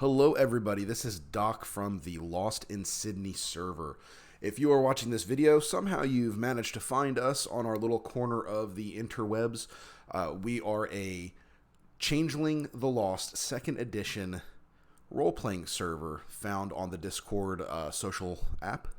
Hello everybody, this is Doc from the Lost in Sydney server. If you are watching this video, somehow you've managed to find us on our little corner of the interwebs. We are a Changeling the Lost 2nd edition role-playing server found on the Discord social app.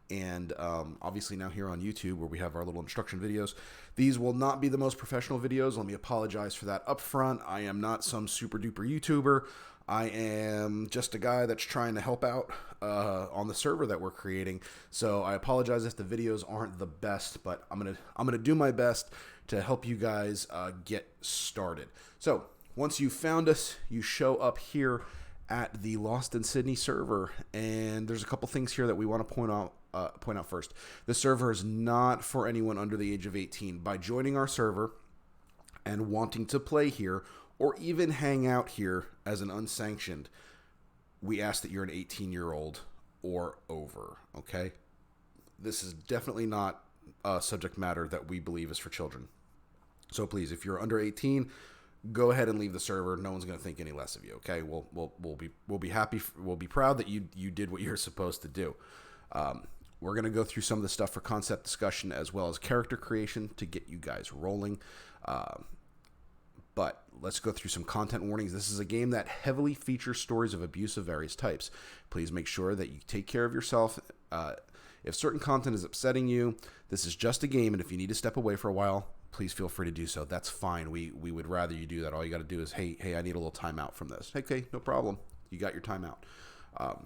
And obviously now here on YouTube where we have our little instruction videos. These will not be the most professional videos. Let me apologize for that up front. I am not some super duper YouTuber. I am just a guy that's trying to help out on the server that we're creating. So I apologize if the videos aren't the best, but I'm gonna do my best to help you guys get started. So once you found us, you show up here at the Lost in Sydney server, and there's a couple things here that we want to point out first. The server is not for anyone under the age of 18. By joining our server and wanting to play here or even hang out here as an unsanctioned, we ask that you're an 18-year-old or over, okay? This is definitely not a subject matter that we believe is for children. So please, if you're under 18, go ahead and leave the server. No one's going to think any less of you, okay? We'll be happy. We'll be proud that you did what you're supposed to do. We're going to go through some of the stuff for concept discussion as well as character creation to get you guys rolling. But let's go through some content warnings. This is a game that heavily features stories of abuse of various types. Please make sure that you take care of yourself. If certain content is upsetting you, this is just a game, and if you need to step away for a while, please feel free to do so. That's fine. We would rather you do that. All you got to do is, hey, I need a little time out from this. Okay, no problem. You got your time out.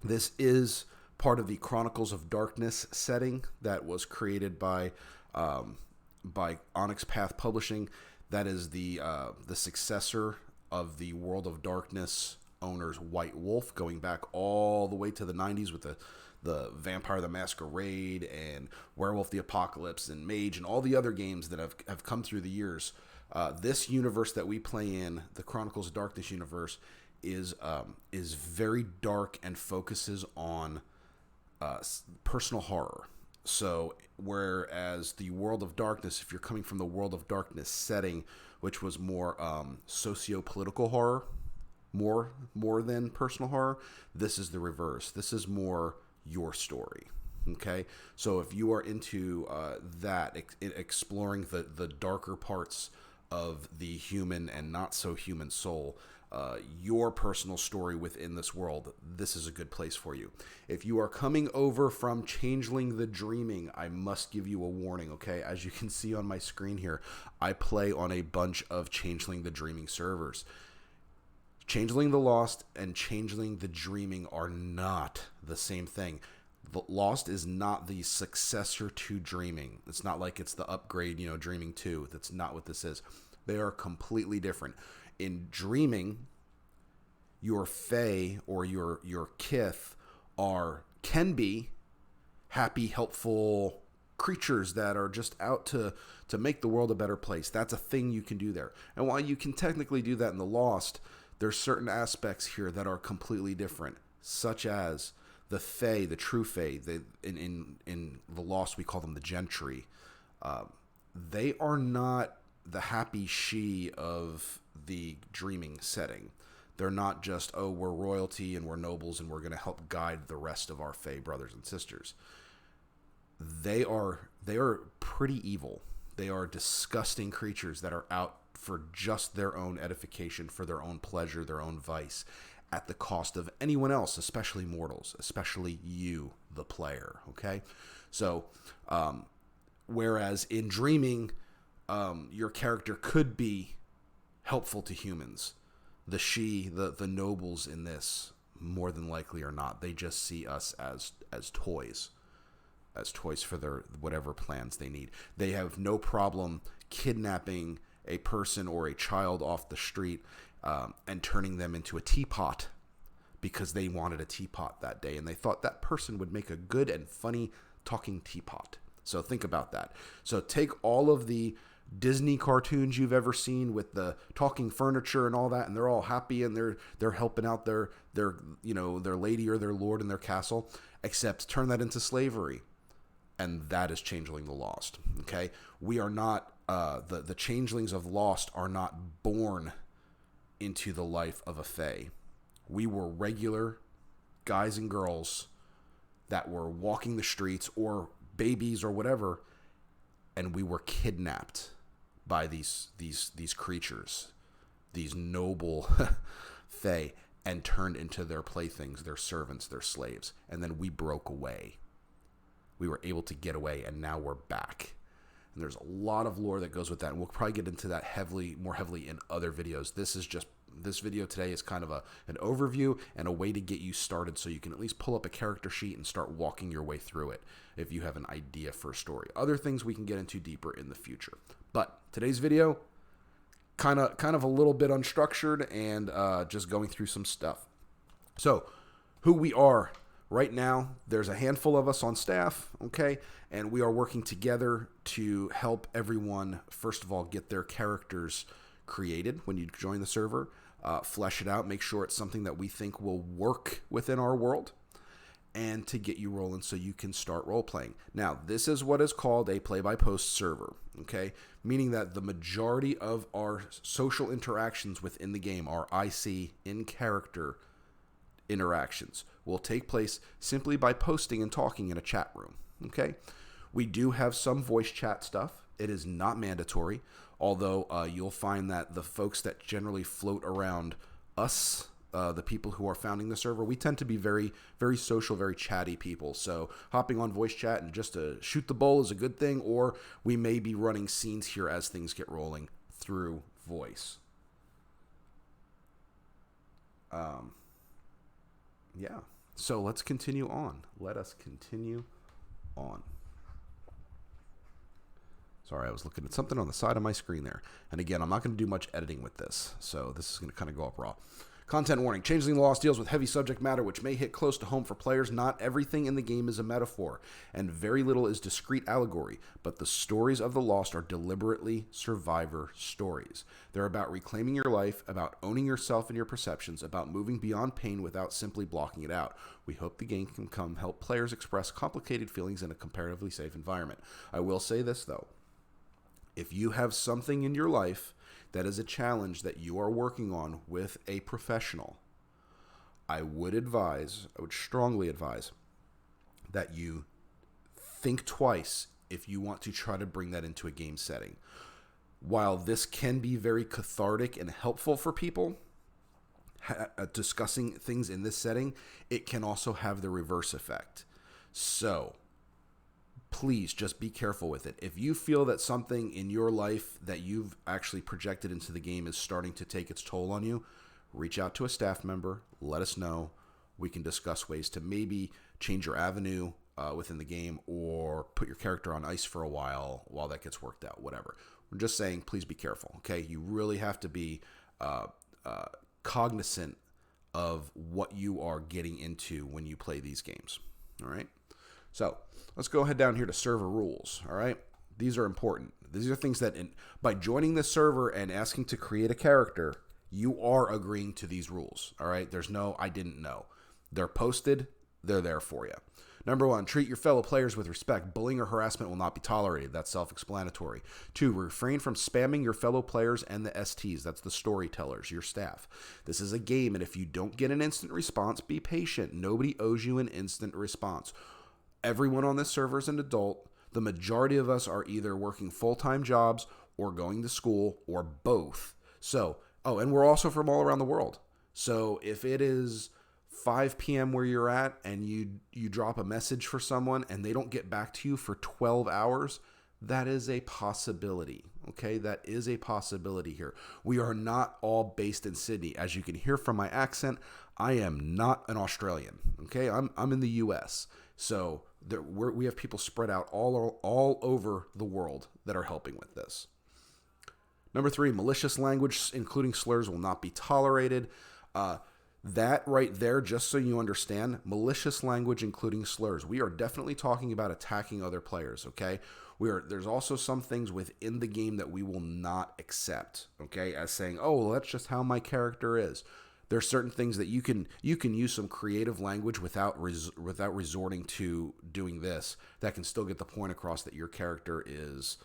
This is part of the Chronicles of Darkness setting that was created by Onyx Path Publishing. That is the successor of the World of Darkness owners White Wolf, going back all the way to the 90s with the Vampire the Masquerade and Werewolf the Apocalypse and Mage and all the other games that have come through the years. This universe that we play in, the Chronicles of Darkness universe, is very dark and focuses on personal horror. So whereas the World of Darkness, if you're coming from the World of Darkness setting, which was more socio-political horror, more than personal horror, this is the reverse. This is more your story. Okay, so if you are into that, exploring the darker parts of the human and not so human soul, your personal story within this world, this is a good place for you. If you are coming over from Changeling the Dreaming, I must give you a warning, okay? As you can see on my screen here, I play on a bunch of Changeling the Dreaming servers. Changeling the Lost and Changeling the Dreaming are not the same thing. The Lost is not the successor to Dreaming. It's not like it's the upgrade, Dreaming 2. That's not what this is. They are completely different. In Dreaming, your fae or your kith can be happy, helpful creatures that are just out to make the world a better place. That's a thing you can do there. And while you can technically do that in the Lost, there's certain aspects here that are completely different, such as the fae, the true fae. In the Lost, we call them the gentry. They are not the happy she of the Dreaming setting. They're not just, oh, we're royalty and we're nobles and we're going to help guide the rest of our fae brothers and sisters. They are pretty evil. They are disgusting creatures that are out for just their own edification, for their own pleasure, their own vice, at the cost of anyone else, especially mortals, especially you, the player, okay? So, whereas in Dreaming, your character could be helpful to humans. The nobles in this, more than likely are not. They just see us as toys for their whatever plans they need. They have no problem kidnapping a person or a child off the street and turning them into a teapot because they wanted a teapot that day and they thought that person would make a good and funny talking teapot. So think about that. So take all of the Disney cartoons you've ever seen with the talking furniture and all that, and they're all happy and they're helping out their lady or their lord in their castle, except turn that into slavery. And that is Changeling the Lost. Okay? We are not the changelings of Lost are not born into the life of a fae. We were regular guys and girls that were walking the streets, or babies or whatever, and we were kidnapped by these creatures, these noble fae, and turned into their playthings, their servants, their slaves. And then we broke away. We were able to get away, and now we're back. And there's a lot of lore that goes with that, and we'll probably get into that more heavily in other videos. This video today is kind of an overview and a way to get you started, so you can at least pull up a character sheet and start walking your way through it if you have an idea for a story. Other things we can get into deeper in the future. But today's video, kind of a little bit unstructured and just going through some stuff. So, who we are right now, there's a handful of us on staff, okay? And we are working together to help everyone, first of all, get their characters created when you join the server, flesh it out, make sure it's something that we think will work within our world, and to get you rolling so you can start role-playing. Now, this is what is called a play-by-post server, okay? Meaning that the majority of our social interactions within the game, our IC in-character interactions, will take place simply by posting and talking in a chat room, okay? We do have some voice chat stuff. It is not mandatory, although you'll find that the folks that generally float around us, the people who are founding the server, we tend to be very, very social, very chatty people. So hopping on voice chat and just to shoot the bull is a good thing, or we may be running scenes here as things get rolling through voice. Yeah. So let's continue on. Let us continue on. Sorry, I was looking at something on the side of my screen there. And again, I'm not going to do much editing with this, so this is going to kind of go up raw. Content warning. Changeling Lost deals with heavy subject matter which may hit close to home for players. Not everything in the game is a metaphor, and very little is discrete allegory, but the stories of the Lost are deliberately survivor stories. They're about reclaiming your life, about owning yourself and your perceptions, about moving beyond pain without simply blocking it out. We hope the game can help players express complicated feelings in a comparatively safe environment. I will say this, though. If you have something in your life that is a challenge that you are working on with a professional, I would strongly advise that you think twice if you want to try to bring that into a game setting. While this can be very cathartic and helpful for people, discussing things in this setting, it can also have the reverse effect. So, please just be careful with it. If you feel that something in your life that you've actually projected into the game is starting to take its toll on you, reach out to a staff member, let us know. We can discuss ways to maybe change your avenue within the game, or put your character on ice for a while that gets worked out, whatever. We're just saying, please be careful, okay? You really have to be cognizant of what you are getting into when you play these games, all right? So let's go ahead down here to server rules, all right? These are important. These are things that by joining the server and asking to create a character, you are agreeing to these rules, all right? There's no I didn't know. They're posted. They're there for you. Number 1, treat your fellow players with respect. Bullying or harassment will not be tolerated. That's self-explanatory. 2, refrain from spamming your fellow players and the STs. That's the storytellers, your staff. This is a game, and if you don't get an instant response, be patient. Nobody owes you an instant response. Everyone on this server is an adult. The majority of us are either working full-time jobs or going to school or both. So, and we're also from all around the world. So if it is 5 p.m. where you're at and you drop a message for someone and they don't get back to you for 12 hours, that is a possibility, okay? That is a possibility here. We are not all based in Sydney. As you can hear from my accent, I am not an Australian, okay? I'm in the U.S., so we have people spread out all over the world that are helping with this. Number 3, malicious language, including slurs, will not be tolerated. That right there, just so you understand, malicious language, including slurs. We are definitely talking about attacking other players, okay? There's also some things within the game that we will not accept, okay? As saying, oh, well, that's just how my character is. There's certain things that you can use some creative language without resorting to doing this that can still get the point across that your character is,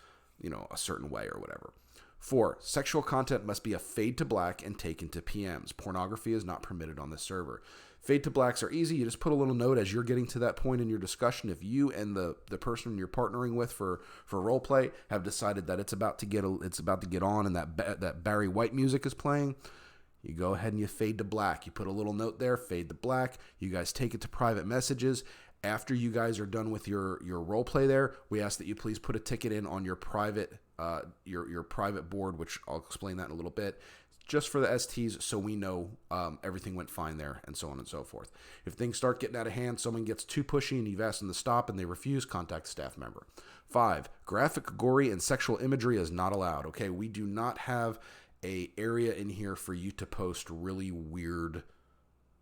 a certain way or whatever. 4, sexual content must be a fade to black and taken to PMs. Pornography is not permitted on this server. Fade to blacks are easy. You just put a little note as you're getting to that point in your discussion. If you and the person you're partnering with for roleplay have decided that it's about to get on and that Barry White music is playing, you go ahead and you fade to black. You put a little note there, fade to black. You guys take it to private messages. After you guys are done with your roleplay there, we ask that you please put a ticket in on your private your private board, which I'll explain that in a little bit, just for the STs, so we know everything went fine there, and so on and so forth. If things start getting out of hand, someone gets too pushy and you've asked them to stop and they refuse, contact a staff member. 5, graphic, gory, and sexual imagery is not allowed. Okay, we do not have a area in here for you to post really weird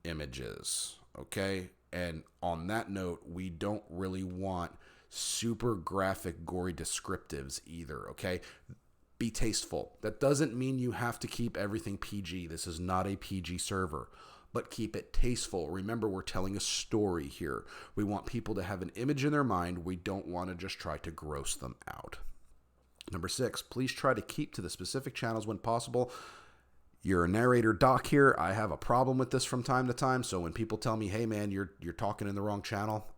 images. Okay, and on that note, we don't really want super graphic, gory descriptives either. Okay, be tasteful. That doesn't mean you have to keep everything PG. This is not a PG server, but keep it tasteful. Remember, we're telling a story here. We want people to have an image in their mind. We don't want to just try to gross them out. Number 6, please try to keep to the specific channels when possible. You're a narrator doc here. I have a problem with this from time to time. So when people tell me, hey man, you're talking in the wrong channel,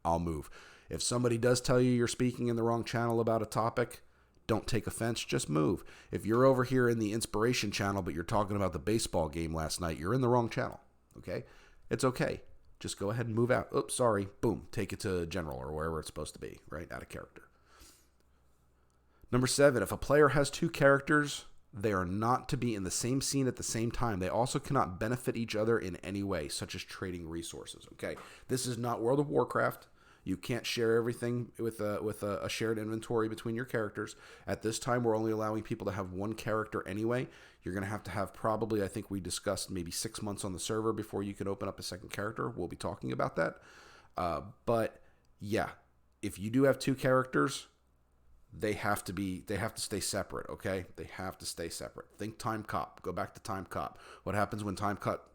I'll move. If somebody does tell you you're speaking in the wrong channel about a topic, don't take offense, just move. If you're over here in the inspiration channel, but you're talking about the baseball game last night, you're in the wrong channel, okay? It's okay. Just go ahead and move out. Oops, sorry. Boom. Take it to general or wherever it's supposed to be, right? Out of character. Number 7, if a player has 2 characters, they are not to be in the same scene at the same time. They also cannot benefit each other in any way, such as trading resources, okay? This is not World of Warcraft. You can't share everything with a shared inventory between your characters. At this time, we're only allowing people to have 1 character anyway. You're going to have probably, I think we discussed, maybe 6 months on the server before you can open up a second character. We'll be talking about that. But yeah, if you do have 2 characters, they have to stay separate, okay? They have to stay separate. Think Time Cop. Go back to Time Cop. What happens when Time Cop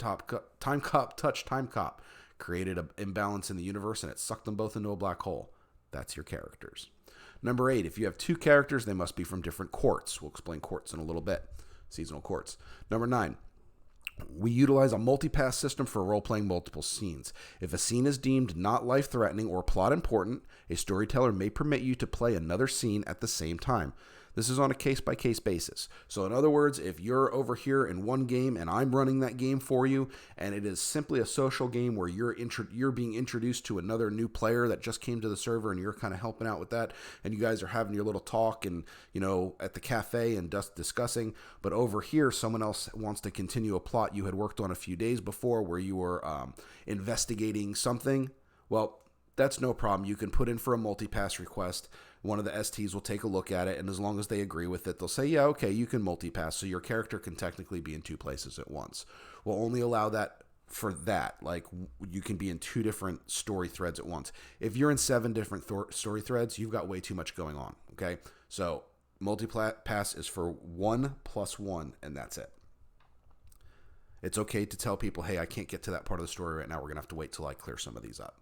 touched Time Cop? Created an imbalance in the universe, and it sucked them both into a black hole. That's your characters. Number 8, if you have 2 characters, they must be from different courts. We'll explain courts in a little bit. Seasonal courts. Number 9, we utilize a multipass system for role-playing multiple scenes. If a scene is deemed not life-threatening or plot important, a storyteller may permit you to play another scene at the same time. This is on a case-by-case basis. So in other words, if you're over here in one game and I'm running that game for you, and it is simply a social game where you're being introduced to another new player that just came to the server and you're kind of helping out with that, and you guys are having your little talk and, at the cafe and just discussing, but over here someone else wants to continue a plot you had worked on a few days before where you were investigating something, well, that's no problem. You can put in for a multipass request. One of the STs will take a look at it, and as long as they agree with it, they'll say, yeah, okay, you can multipass, so your character can technically be in 2 places at once. We'll only allow that for that. Like, you can be in 2 different story threads at once. If you're in 7 different story threads, you've got way too much going on, okay? So multipass is for 1 + 1, and that's it. It's okay to tell people, hey, I can't get to that part of the story right now. We're going to have to wait till I clear some of these up.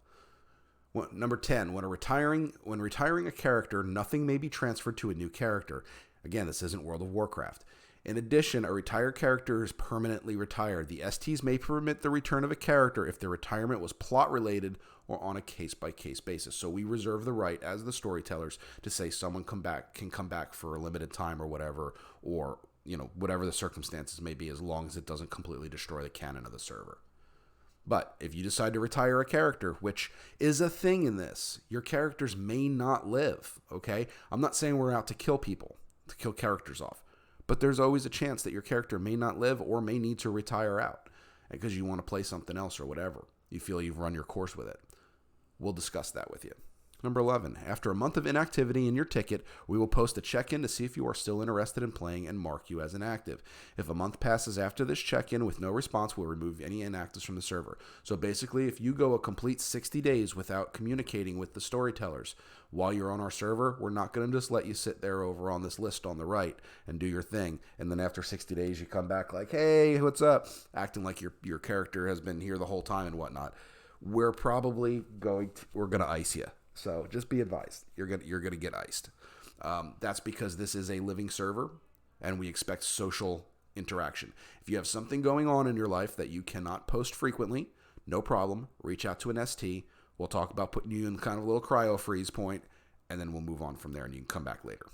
Number 10, when retiring a character, nothing may be transferred to a new character. Again, this isn't World of Warcraft. In addition, a retired character is permanently retired. The STs may permit the return of a character if the retirement was plot-related or on a case-by-case basis. So we reserve the right, as the storytellers, to say someone can come back for a limited time or whatever, or whatever the circumstances may be, as long as it doesn't completely destroy the canon of the server. But if you decide to retire a character, which is a thing in this, your characters may not live, okay? I'm not saying we're out to kill people, to kill characters off. But there's always a chance that your character may not live or may need to retire out because you want to play something else or whatever. You feel you've run your course with it. We'll discuss that with you. Number 11, after a month of inactivity in your ticket, we will post a check-in to see if you are still interested in playing and mark you as inactive. If a month passes after this check-in with no response, we'll remove any inactives from the server. So basically, if you go a complete 60 days without communicating with the storytellers while you're on our server, we're not going to just let you sit there over on this list on the right and do your thing. And then after 60 days, you come back like, hey, what's up? Acting like your character has been here the whole time and whatnot. We're probably going to ice you. So just be advised, you're gonna get iced. That's because this is a living server. and we expect social interaction. If you have something going on in your life that you cannot post frequently, no problem. Reach out to an ST. We'll talk about putting you in kind of a little cryo freeze point, and then we'll move on from there, and you can come back later.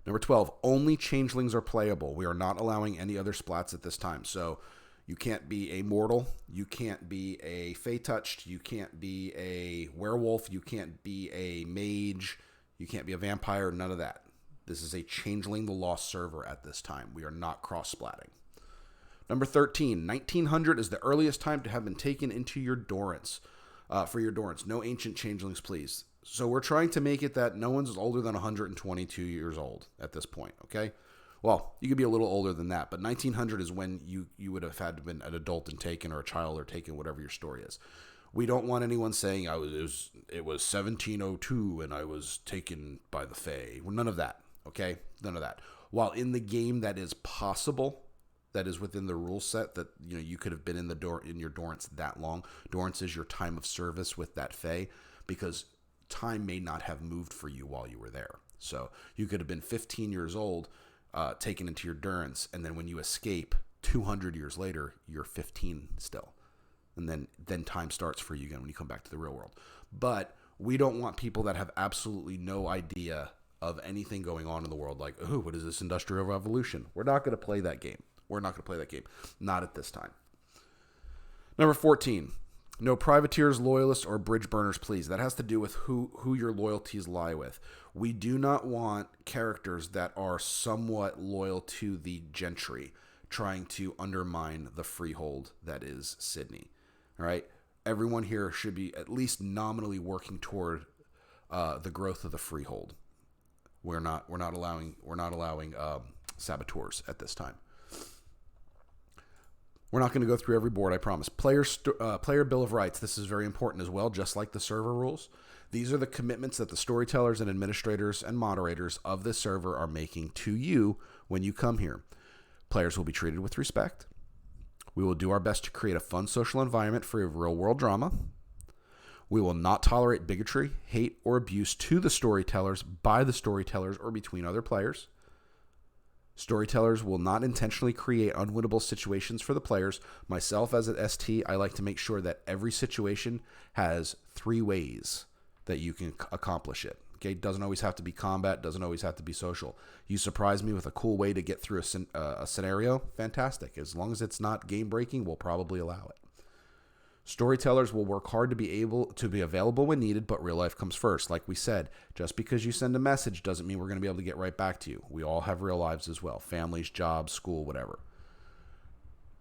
Number 12, only changelings are playable. We are not allowing any other splats at this time. So you can't be a mortal. You can't be a fey-touched. You can't be a werewolf. You can't be a mage. You can't be a vampire. None of that. This is a Changeling the Lost server at this time. We are not cross-splatting. Number 13, 1900 is the earliest time to have been taken into your Dorrance. For your Dorrance. No ancient changelings, please. So we're trying to make it that no one's older than 122 years old at this point, okay? Well, you could be a little older than that, but 1900 is when you would have had to been an adult and taken, or a child or taken, whatever your story is. We don't want anyone saying it was 1702 and I was taken by the Fae. Well, none of that, okay? None of that. While in the game that is possible, that is within the rule set, that you could have been in your Dorrance that long. Dorrance is your time of service with that Fae, because time may not have moved for you while you were there. So you could have been 15 years old, taken into your Dorrance, and then when you escape 200 years later, you're 15 still. And then time starts for you again when you come back to the real world. But we don't want people that have absolutely no idea of anything going on in the world, like, oh, what is this Industrial Revolution? We're not going to play that game. We're not going to play that game. Not at this time. Number 14. No privateers, loyalists, or bridge burners, please. That has to do with who your loyalties lie with. We do not want characters that are somewhat loyal to the gentry trying to undermine the freehold that is Sydney. All right? Everyone here should be at least nominally working toward the growth of the freehold. We're not allowing saboteurs at this time. We're not going to go through every board, I promise. Player Bill of Rights. This is very important as well, just like the server rules. These are the commitments that the storytellers and administrators and moderators of this server are making to you when you come here. Players will be treated with respect. We will do our best to create a fun social environment free of real-world drama. We will not tolerate bigotry, hate, or abuse to the storytellers, by the storytellers, or between other players. Storytellers will not intentionally create unwinnable situations for the players. Myself, as an ST, I like to make sure that every situation has 3 ways that you can accomplish it. Okay, doesn't always have to be combat, doesn't always have to be social. You surprise me with a cool way to get through a scenario, fantastic. As long as it's not game-breaking, we'll probably allow it. Storytellers will work hard to be available when needed, but real life comes first. Like we said, just because you send a message doesn't mean we're going to be able to get right back to you. We all have real lives as well. Families, jobs, school, whatever.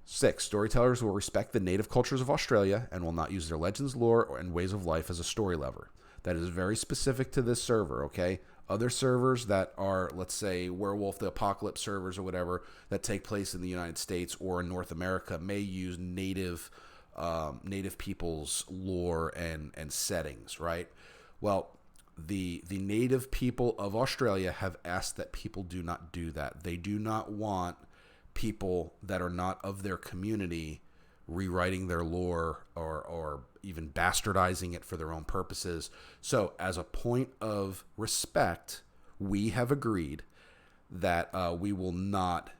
6, storytellers will respect the native cultures of Australia and will not use their legends, lore, and ways of life as a story lever. That is very specific to this server, okay? Other servers that are, let's say, Werewolf the Apocalypse servers or whatever, that take place in the United States or in North America may use native people's lore and settings, right? Well, the native people of Australia have asked that people do not do that. They do not want people that are not of their community rewriting their lore or even bastardizing it for their own purposes. So as a point of respect, we have agreed that we will not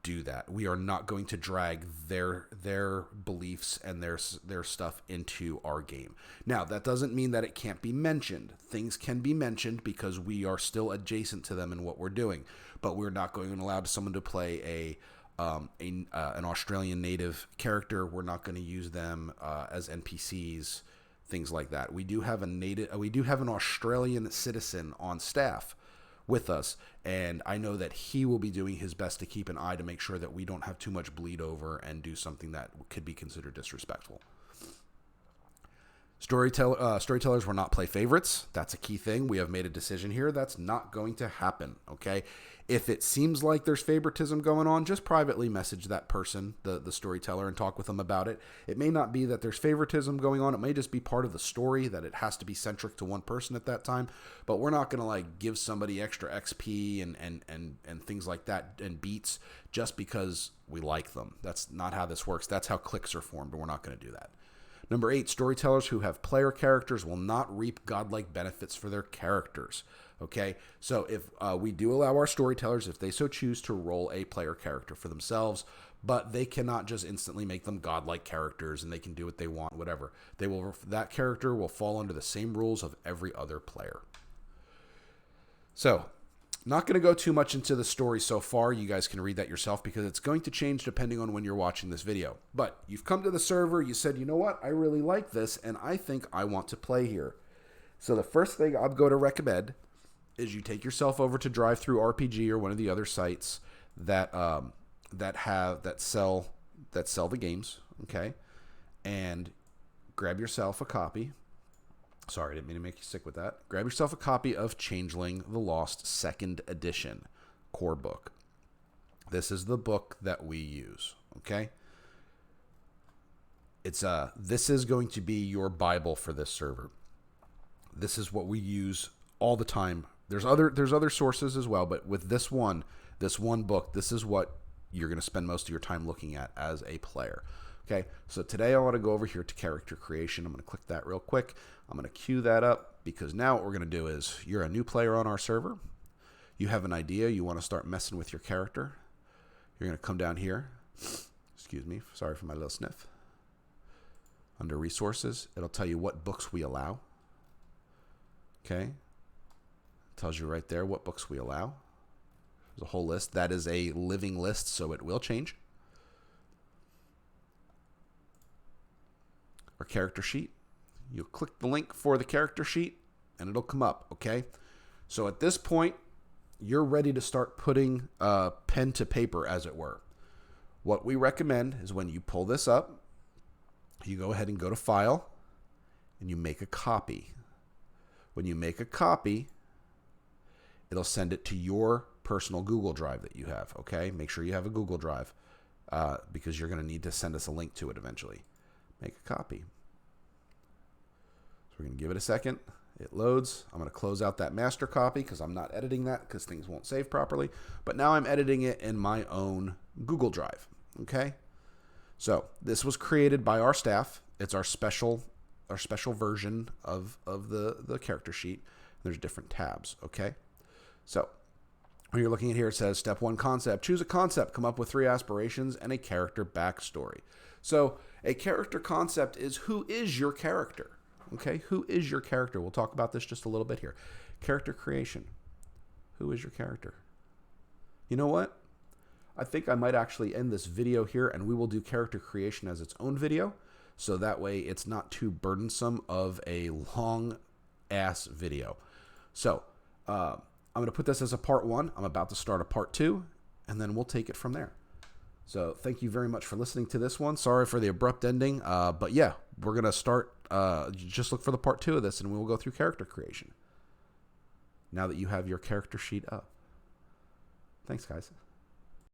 do that. We are not going to drag their beliefs and their stuff into our game. Now, that doesn't mean that it can't be mentioned. Things can be mentioned because we are still adjacent to them in what we're doing, but we're not going to allow someone to play an Australian native character. We're not going to use them as NPCs, things like that. We do have an Australian citizen on staff with us, and I know that he will be doing his best to keep an eye to make sure that we don't have too much bleed over and do something that could be considered disrespectful. Storytellers will not play favorites. That's a key thing. We have made a decision here. That's not going to happen, okay? If it seems like there's favoritism going on, just privately message that person, the storyteller, and talk with them about it. It may not be that there's favoritism going on. It may just be part of the story that it has to be centric to one person at that time. But we're not going to give somebody extra XP and things like that and beats just because we like them. That's not how this works. That's how cliques are formed, and we're not going to do that. Number 8, storytellers who have player characters will not reap godlike benefits for their characters. Okay, so if we do allow our storytellers, if they so choose, to roll a player character for themselves, but they cannot just instantly make them godlike characters and they can do what they want, whatever. That character will fall under the same rules of every other player. So, not going to go too much into the story so far. You guys can read that yourself because it's going to change depending on when you're watching this video. But you've come to the server, you said, you know what, I really like this and I think I want to play here. So the first thing I'm going to recommend is you take yourself over to Drive-Thru RPG or one of the other sites that sell the games, okay? And grab yourself a copy. Sorry, I didn't mean to make you sick with that. Grab yourself a copy of Changeling: The Lost 2nd Edition core book. This is the book that we use, okay? This is going to be your Bible for this server. This is what we use all the time. There's other sources as well, but with this one book, this is what you're going to spend most of your time looking at as a player. Okay, so today I want to go over here to character creation. I'm going to click that real quick. I'm going to queue that up because now what we're going to do is you're a new player on our server. You have an idea. You want to start messing with your character. You're going to come down here. Excuse me. Sorry for my little sniff. Under resources, it'll tell you what books we allow. Okay. Tells you right there what books we allow. There's a whole list. That is a living list, so it will change. Our character sheet. You'll click the link for the character sheet, and it'll come up, okay? So at this point, you're ready to start putting pen to paper, as it were. What we recommend is when you pull this up, you go ahead and go to File, and you make a copy. When you make a copy, it'll send it to your personal Google Drive that you have, okay? Make sure you have a Google Drive because you're going to need to send us a link to it eventually. Make a copy. So we're going to give it a second. It loads. I'm going to close out that master copy because I'm not editing that because things won't save properly. But now I'm editing it in my own Google Drive, okay? So this was created by our staff. It's our special version of the character sheet. There's different tabs, okay? So when you're looking at here, it says step 1 concept. Choose a concept. Come up with 3 aspirations and a character backstory. So a character concept is who is your character, okay? Who is your character? We'll talk about this just a little bit here. Character creation. Who is your character? You know what? I think I might actually end this video here and we will do character creation as its own video. So that way it's not too burdensome of a long ass video. So I'm going to put this as a part 1. I'm about to start a part 2 and then we'll take it from there. So thank you very much for listening to this one. Sorry for the abrupt ending. But yeah, we're going to start, just look for the part 2 of this and we will go through character creation. Now that you have your character sheet up. Thanks, guys.